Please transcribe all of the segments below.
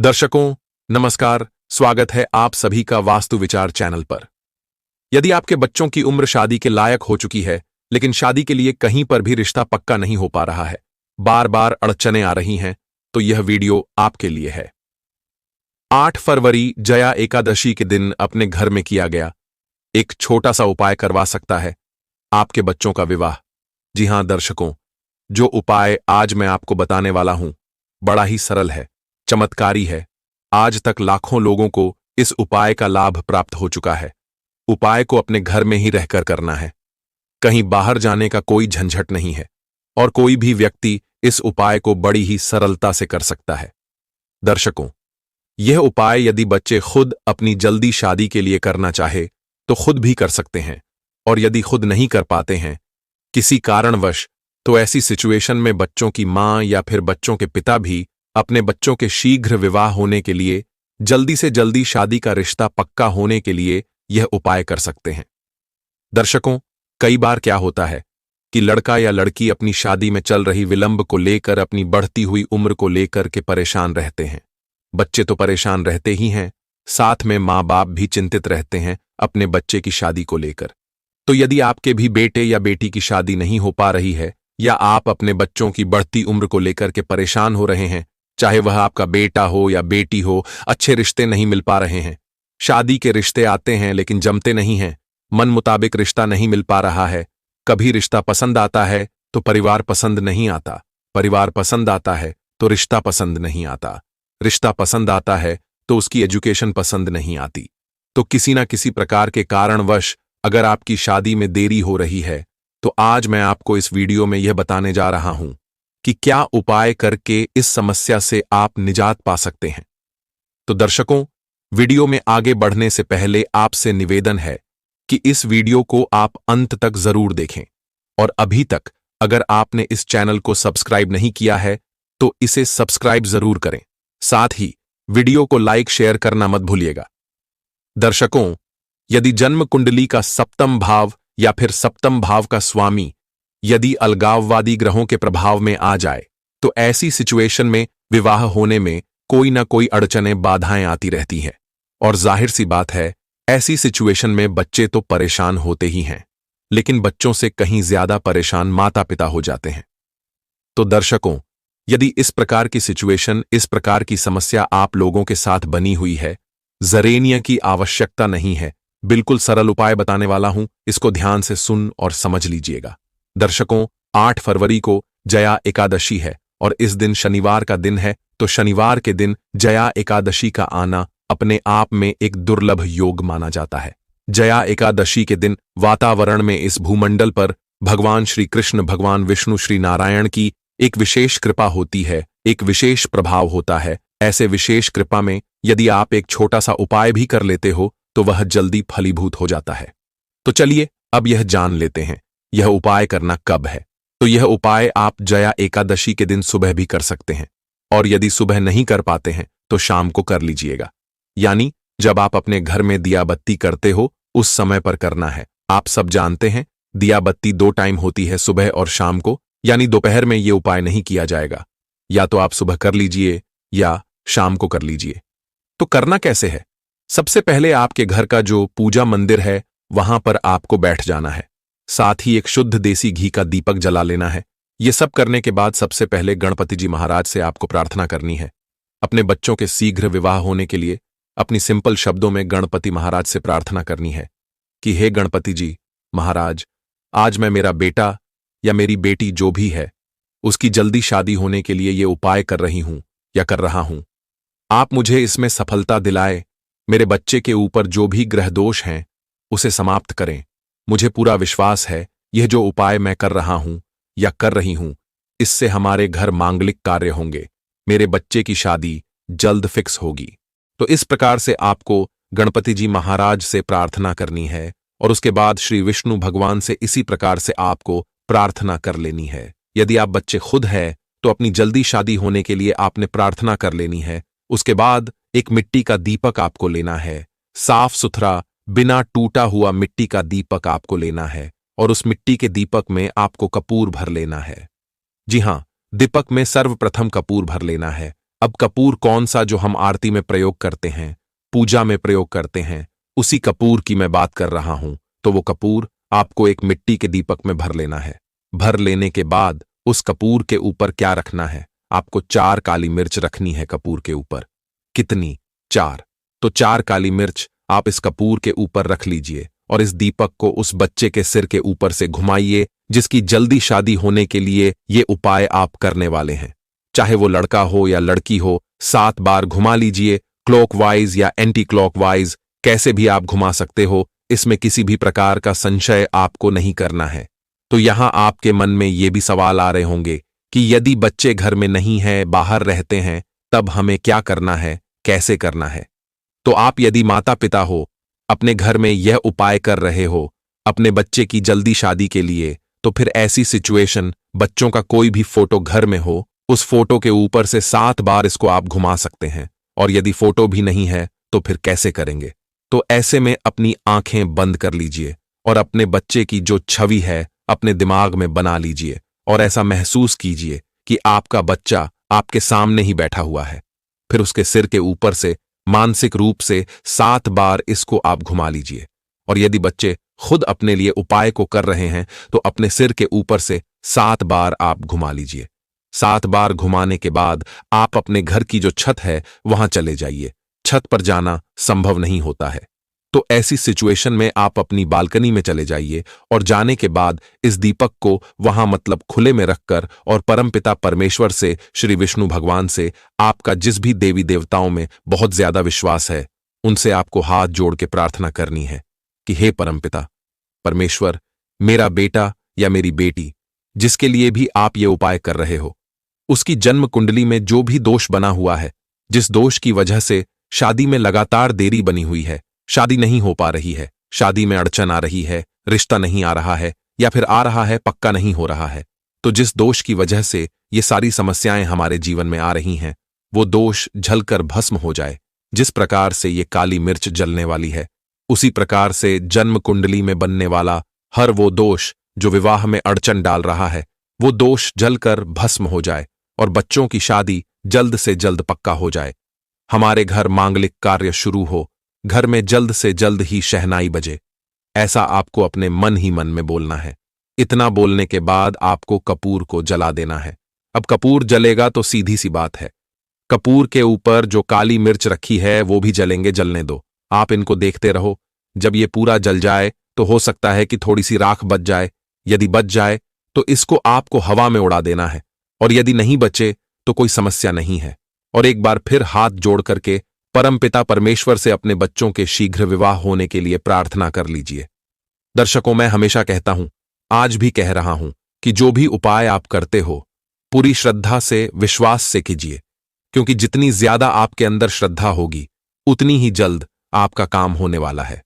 दर्शकों नमस्कार, स्वागत है आप सभी का वास्तु विचार चैनल पर। यदि आपके बच्चों की उम्र शादी के लायक हो चुकी है, लेकिन शादी के लिए कहीं पर भी रिश्ता पक्का नहीं हो पा रहा है, बार बार अड़चनें आ रही हैं, तो यह वीडियो आपके लिए है। 8 फरवरी जया एकादशी के दिन अपने घर में किया गया एक छोटा सा उपाय करवा सकता है आपके बच्चों का विवाह। जी हां दर्शकों, जो उपाय आज मैं आपको बताने वाला हूं बड़ा ही सरल है, चमत्कारी है। आज तक लाखों लोगों को इस उपाय का लाभ प्राप्त हो चुका है। उपाय को अपने घर में ही रहकर करना है, कहीं बाहर जाने का कोई झंझट नहीं है और कोई भी व्यक्ति इस उपाय को बड़ी ही सरलता से कर सकता है। दर्शकों, यह उपाय यदि बच्चे खुद अपनी जल्दी शादी के लिए करना चाहे तो खुद भी कर सकते हैं, और यदि खुद नहीं कर पाते हैं किसी कारणवश, तो ऐसी सिचुएशन में बच्चों की मां या फिर बच्चों के पिता भी अपने बच्चों के शीघ्र विवाह होने के लिए, जल्दी से जल्दी शादी का रिश्ता पक्का होने के लिए यह उपाय कर सकते हैं। दर्शकों, कई बार क्या होता है कि लड़का या लड़की अपनी शादी में चल रही विलंब को लेकर, अपनी बढ़ती हुई उम्र को लेकर के परेशान रहते हैं। बच्चे तो परेशान रहते ही हैं, साथ में माँ बाप भी चिंतित रहते हैं अपने बच्चे की शादी को लेकर। तो यदि आपके भी बेटे या बेटी की शादी नहीं हो पा रही है, या आप अपने बच्चों की बढ़ती उम्र को लेकर के परेशान हो रहे हैं, चाहे वह आपका बेटा हो या बेटी हो, अच्छे रिश्ते नहीं मिल पा रहे हैं, शादी के रिश्ते आते हैं लेकिन जमते नहीं हैं, मन मुताबिक रिश्ता नहीं मिल पा रहा है, कभी रिश्ता पसंद आता है तो परिवार पसंद नहीं आता, परिवार पसंद आता है तो रिश्ता पसंद नहीं आता, रिश्ता पसंद आता है तो उसकी एजुकेशन पसंद नहीं आती। तो किसी ना किसी प्रकार के कारणवश अगर आपकी शादी में देरी हो रही है, तो आज मैं आपको इस वीडियो में यह बताने जा रहा हूं कि क्या उपाय करके इस समस्या से आप निजात पा सकते हैं। तो दर्शकों, वीडियो में आगे बढ़ने से पहले आपसे निवेदन है कि इस वीडियो को आप अंत तक जरूर देखें, और अभी तक अगर आपने इस चैनल को सब्सक्राइब नहीं किया है तो इसे सब्सक्राइब जरूर करें, साथ ही वीडियो को लाइक शेयर करना मत भूलिएगा। दर्शकों, यदि जन्म कुंडली का सप्तम भाव या फिर सप्तम भाव का स्वामी यदि अलगाववादी ग्रहों के प्रभाव में आ जाए, तो ऐसी सिचुएशन में विवाह होने में कोई ना कोई अड़चनें बाधाएं आती रहती हैं, और जाहिर सी बात है ऐसी सिचुएशन में बच्चे तो परेशान होते ही हैं, लेकिन बच्चों से कहीं ज्यादा परेशान माता पिता हो जाते हैं। तो दर्शकों, यदि इस प्रकार की सिचुएशन, इस प्रकार की समस्या आप लोगों के साथ बनी हुई है, जरेनिया की आवश्यकता नहीं है, बिल्कुल सरल उपाय बताने वाला हूं, इसको ध्यान से सुन और समझ लीजिएगा। दर्शकों, 8 फरवरी को जया एकादशी है और इस दिन शनिवार का दिन है, तो शनिवार के दिन जया एकादशी का आना अपने आप में एक दुर्लभ योग माना जाता है। जया एकादशी के दिन वातावरण में, इस भूमंडल पर भगवान श्री कृष्ण, भगवान विष्णु, श्री नारायण की एक विशेष कृपा होती है, एक विशेष प्रभाव होता है। ऐसे विशेष कृपा में यदि आप एक छोटा सा उपाय भी कर लेते हो तो वह जल्दी फलीभूत हो जाता है। तो चलिए अब यह जान लेते हैं यह उपाय करना कब है। तो यह उपाय आप जया एकादशी के दिन सुबह भी कर सकते हैं, और यदि सुबह नहीं कर पाते हैं तो शाम को कर लीजिएगा, यानी जब आप अपने घर में दिया बत्ती करते हो उस समय पर करना है। आप सब जानते हैं दिया बत्ती 2 टाइम होती है, सुबह और शाम को, यानी दोपहर में यह उपाय नहीं किया जाएगा। या तो आप सुबह कर लीजिए या शाम को कर लीजिए। तो करना कैसे है? सबसे पहले आपके घर का जो पूजा मंदिर है वहां पर आपको बैठ जाना है, साथ ही एक शुद्ध देसी घी का दीपक जला लेना है। यह सब करने के बाद सबसे पहले गणपति जी महाराज से आपको प्रार्थना करनी है। अपने बच्चों के शीघ्र विवाह होने के लिए अपनी सिंपल शब्दों में गणपति महाराज से प्रार्थना करनी है कि हे गणपति जी महाराज, आज मैं मेरा बेटा या मेरी बेटी जो भी है उसकी जल्दी शादी होने के लिए ये उपाय कर रही हूं या कर रहा हूं। आप मुझे इसमें सफलता दिलाए, मेरे बच्चे के ऊपर जो भी ग्रह दोष हैं उसे समाप्त करें। मुझे पूरा विश्वास है यह जो उपाय मैं कर रहा हूं या कर रही हूं, इससे हमारे घर मांगलिक कार्य होंगे, मेरे बच्चे की शादी जल्द फिक्स होगी। तो इस प्रकार से आपको गणपति जी महाराज से प्रार्थना करनी है, और उसके बाद श्री विष्णु भगवान से इसी प्रकार से आपको प्रार्थना कर लेनी है। यदि आप बच्चे खुद है तो अपनी जल्दी शादी होने के लिए आपने प्रार्थना कर लेनी है। उसके बाद एक मिट्टी का दीपक आपको लेना है, साफ सुथरा बिना टूटा हुआ मिट्टी का दीपक आपको लेना है, और उस मिट्टी के दीपक में आपको कपूर भर लेना है। जी हां, दीपक में सर्वप्रथम कपूर भर लेना है। अब कपूर कौन सा जो हम आरती में प्रयोग करते हैं, पूजा में प्रयोग करते हैं, उसी कपूर की मैं बात कर रहा हूं। तो वो कपूर आपको एक मिट्टी के दीपक में भर लेना है। भर लेने के बाद उस कपूर के ऊपर क्या रखना है? आपको 4 काली मिर्च रखनी है कपूर के ऊपर। कितनी? 4। तो 4 काली मिर्च आप इस कपूर के ऊपर रख लीजिए और इस दीपक को उस बच्चे के सिर के ऊपर से घुमाइए जिसकी जल्दी शादी होने के लिए ये उपाय आप करने वाले हैं। चाहे वो लड़का हो या लड़की हो, 7 बार घुमा लीजिए, क्लॉकवाइज या एंटी क्लॉकवाइज, कैसे भी आप घुमा सकते हो। इसमें किसी भी प्रकार का संशय आपको नहीं करना है। तो यहां आपके मन में ये भी सवाल आ रहे होंगे कि यदि बच्चे घर में नहीं है, बाहर रहते हैं, तब हमें क्या करना है, कैसे करना है? तो आप यदि माता पिता हो, अपने घर में यह उपाय कर रहे हो अपने बच्चे की जल्दी शादी के लिए, तो फिर ऐसी सिचुएशन, बच्चों का कोई भी फोटो घर में हो, उस फोटो के ऊपर से 7 बार इसको आप घुमा सकते हैं। और यदि फोटो भी नहीं है तो फिर कैसे करेंगे? तो ऐसे में अपनी आंखें बंद कर लीजिए और अपने बच्चे की जो छवि है अपने दिमाग में बना लीजिए और ऐसा महसूस कीजिए कि आपका बच्चा आपके सामने ही बैठा हुआ है। फिर उसके सिर के ऊपर से मानसिक रूप से 7 बार इसको आप घुमा लीजिए। और यदि बच्चे खुद अपने लिए उपाय को कर रहे हैं तो अपने सिर के ऊपर से 7 बार आप घुमा लीजिए। 7 बार घुमाने के बाद आप अपने घर की जो छत है वहां चले जाइए। छत पर जाना संभव नहीं होता है, तो ऐसी सिचुएशन में आप अपनी बालकनी में चले जाइए और जाने के बाद इस दीपक को वहां मतलब खुले में रखकर और परमपिता परमेश्वर से, श्री विष्णु भगवान से, आपका जिस भी देवी देवताओं में बहुत ज्यादा विश्वास है, उनसे आपको हाथ जोड़ के प्रार्थना करनी है कि हे परमपिता परमेश्वर, मेरा बेटा या मेरी बेटी जिसके लिए भी आप ये उपाय कर रहे हो, उसकी जन्म कुंडली में जो भी दोष बना हुआ है, जिस दोष की वजह से शादी में लगातार देरी बनी हुई है, शादी नहीं हो पा रही है, शादी में अड़चन आ रही है, रिश्ता नहीं आ रहा है या फिर आ रहा है पक्का नहीं हो रहा है, तो जिस दोष की वजह से ये सारी समस्याएं हमारे जीवन में आ रही हैं, वो दोष जलकर भस्म हो जाए। जिस प्रकार से ये काली मिर्च जलने वाली है, उसी प्रकार से जन्म कुंडली में बनने वाला हर वो दोष जो विवाह में अड़चन डाल रहा है, वो दोष जलकर भस्म हो जाए और बच्चों की शादी जल्द से जल्द पक्का हो जाए। हमारे घर मांगलिक कार्य शुरू हो, घर में जल्द से जल्द ही शहनाई बजे, ऐसा आपको अपने मन ही मन में बोलना है। इतना बोलने के बाद आपको कपूर को जला देना है। अब कपूर जलेगा तो सीधी सी बात है, कपूर के ऊपर जो काली मिर्च रखी है वो भी जलेंगे, जलने दो। आप इनको देखते रहो। जब ये पूरा जल जाए तो हो सकता है कि थोड़ी सी राख बच जाए। यदि बच जाए तो इसको आपको हवा में उड़ा देना है, और यदि नहीं बचे तो कोई समस्या नहीं है। और एक बार फिर हाथ जोड़ करके परमपिता परमेश्वर से अपने बच्चों के शीघ्र विवाह होने के लिए प्रार्थना कर लीजिए। दर्शकों, मैं हमेशा कहता हूं, आज भी कह रहा हूं कि जो भी उपाय आप करते हो पूरी श्रद्धा से, विश्वास से कीजिए, क्योंकि जितनी ज्यादा आपके अंदर श्रद्धा होगी उतनी ही जल्द आपका काम होने वाला है।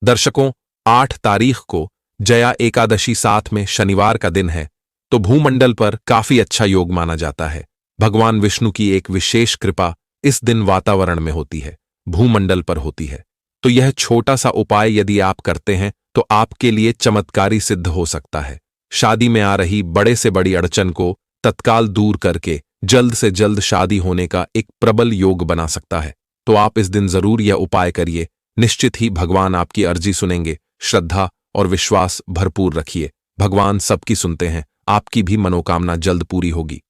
दर्शकों, 8 तारीख को जया एकादशी, साथ में शनिवार का दिन है, तो भूमंडल पर काफी अच्छा योग माना जाता है। भगवान विष्णु की एक विशेष कृपा इस दिन वातावरण में होती है, भूमंडल पर होती है। तो यह छोटा सा उपाय यदि आप करते हैं तो आपके लिए चमत्कारी सिद्ध हो सकता है। शादी में आ रही बड़े से बड़ी अड़चन को तत्काल दूर करके जल्द से जल्द शादी होने का एक प्रबल योग बना सकता है। तो आप इस दिन जरूर यह उपाय करिए, निश्चित ही भगवान आपकी अर्जी सुनेंगे। श्रद्धा और विश्वास भरपूर रखिए, भगवान सबकी सुनते हैं, आपकी भी मनोकामना जल्द पूरी होगी।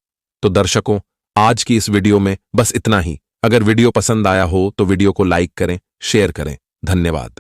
तो दर्शकों, आज की इस वीडियो में बस इतना ही। अगर वीडियो पसंद आया हो तो वीडियो को लाइक करें, शेयर करें। धन्यवाद।